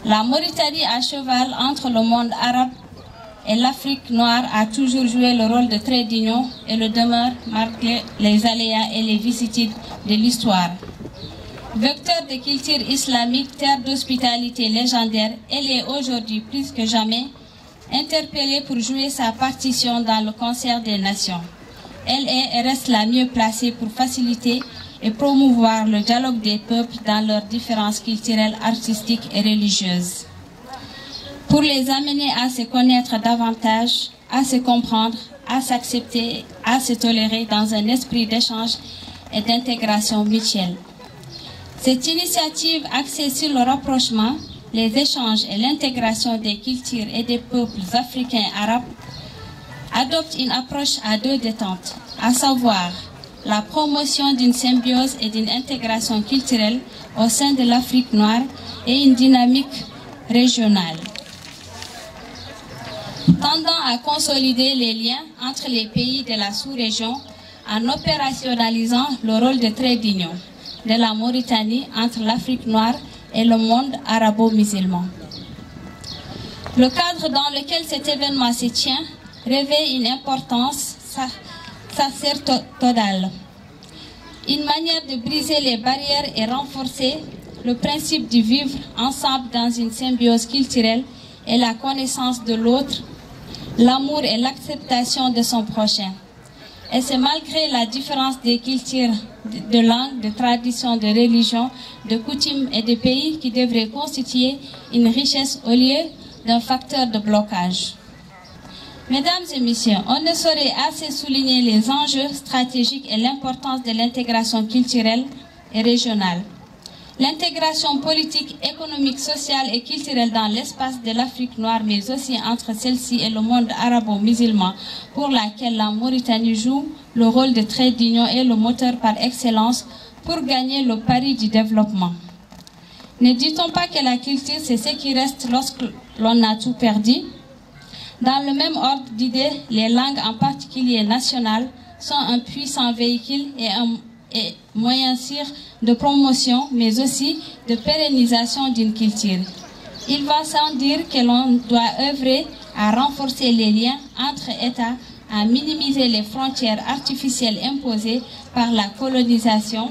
La Mauritanie à cheval entre le monde arabe et l'Afrique noire a toujours joué le rôle de trait d'union et le demeure malgré les aléas et les vicissitudes de l'histoire. Vecteur de culture islamique, terre d'hospitalité légendaire, elle est aujourd'hui plus que jamais interpellée pour jouer sa partition dans le concert des nations. Elle est et reste la mieux placée pour faciliter et promouvoir le dialogue des peuples dans leurs différences culturelles, artistiques et religieuses. Pour les amener à se connaître davantage, à se comprendre, à s'accepter, à se tolérer dans un esprit d'échange et d'intégration mutuelle. Cette initiative axée sur le rapprochement, les échanges et l'intégration des cultures et des peuples africains et arabes adopte une approche à deux détentes, à savoir la promotion d'une symbiose et d'une intégration culturelle au sein de l'Afrique noire et une dynamique régionale, tendant à consolider les liens entre les pays de la sous-région en opérationnalisant le rôle de trait d'union de la Mauritanie entre l'Afrique noire et le monde arabo-musulman. Le cadre dans lequel cet événement se tient revêt une importance sacerdotale, une manière de briser les barrières et renforcer le principe du vivre ensemble dans une symbiose culturelle et la connaissance de l'autre, l'amour et l'acceptation de son prochain. Et c'est malgré la différence des cultures, de langue, de traditions, de religions, de coutumes et de pays qui devraient constituer une richesse au lieu d'un facteur de blocage. Mesdames et messieurs, on ne saurait assez souligner les enjeux stratégiques et l'importance de l'intégration culturelle et régionale. L'intégration politique, économique, sociale et culturelle dans l'espace de l'Afrique noire, mais aussi entre celle-ci et le monde arabo-musulman, pour laquelle la Mauritanie joue le rôle de trait d'union et le moteur par excellence pour gagner le pari du développement. Ne dit-on pas que la culture, c'est ce qui reste lorsque l'on a tout perdu? Dans le même ordre d'idées, les langues, en particulier nationales, sont un puissant véhicule et moyen sûr de promotion, mais aussi de pérennisation d'une culture. Il va sans dire que l'on doit œuvrer à renforcer les liens entre États, à minimiser les frontières artificielles imposées par la colonisation,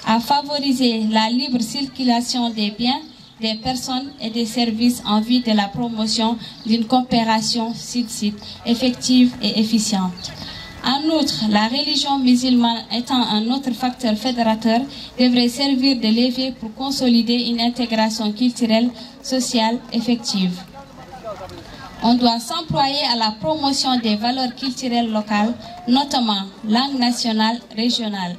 à favoriser la libre circulation des biens, des personnes et des services en vue de la promotion d'une coopération sud-sud effective et efficiente. En outre, la religion musulmane étant un autre facteur fédérateur, devrait servir de levier pour consolider une intégration culturelle, sociale effective. On doit s'employer à la promotion des valeurs culturelles locales, notamment langue nationale, régionale,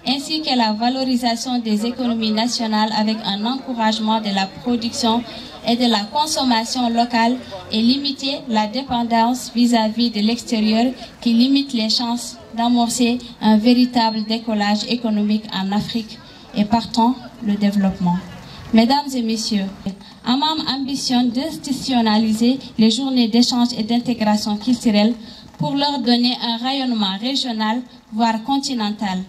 ainsi que la valorisation des économies nationales avec un encouragement de la production et de la consommation locale et limiter la dépendance vis-à-vis de l'extérieur qui limite les chances d'amorcer un véritable décollage économique en Afrique et partant le développement. Mesdames et messieurs, AMAM ambitionne d'institutionnaliser les journées d'échange et d'intégration culturelle pour leur donner un rayonnement régional, voire continental.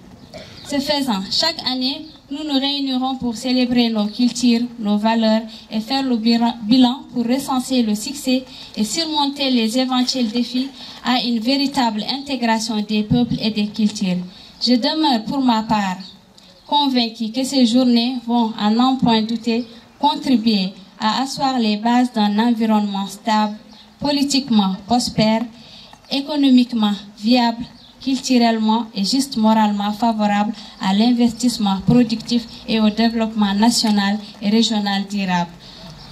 Ce faisant, chaque année, nous nous réunirons pour célébrer nos cultures, nos valeurs et faire le bilan pour recenser le succès et surmonter les éventuels défis à une véritable intégration des peuples et des cultures. Je demeure pour ma part convaincue que ces journées vont, à n'en point douter, contribuer à asseoir les bases d'un environnement stable, politiquement prospère, économiquement viable, culturellement et juste moralement favorable à l'investissement productif et au développement national et régional durable.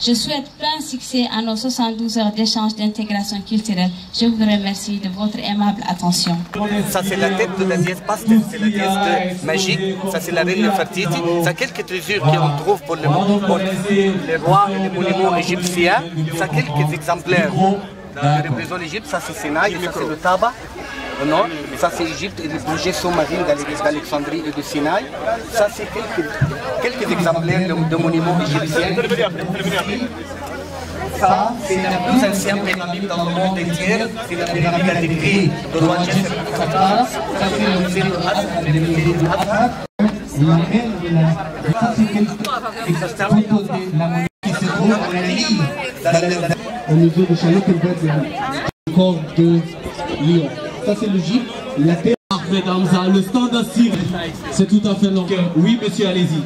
Je souhaite plein succès à nos 72 heures d'échange d'intégration culturelle. Je vous remercie de votre aimable attention. Ça c'est la tête de la dièse pastel, c'est la dièse magique, ça c'est la reine Nefertiti, ça quelques trésors qu'on trouve pour les rois et les monuments égyptiens, ça quelques exemplaires qui représentent l'Égypte, ça c'est Sinaï, ça c'est le tabac. au nord. Ça, c'est l'Égypte et le projet sous-marin d'Alexandrie et de Sinaï. Ça, c'est quelques exemplaires de monuments égyptiens. Ça, c'est la plus ancienne pyramide dans le monde entier. C'est la pyramide à décrit de roi Djeffer. Ça, c'est le musée de Hazar, le musée de Hazar. Ça, c'est quelques photos de la monnaie qui se trouve en Égypte. Au niveau de Chalet-Kelbet, le corps de Lyon. Ça, c'est le gîte. La terre. Mesdames, le stand à cire, c'est tout à fait normal. Oui, monsieur, allez-y.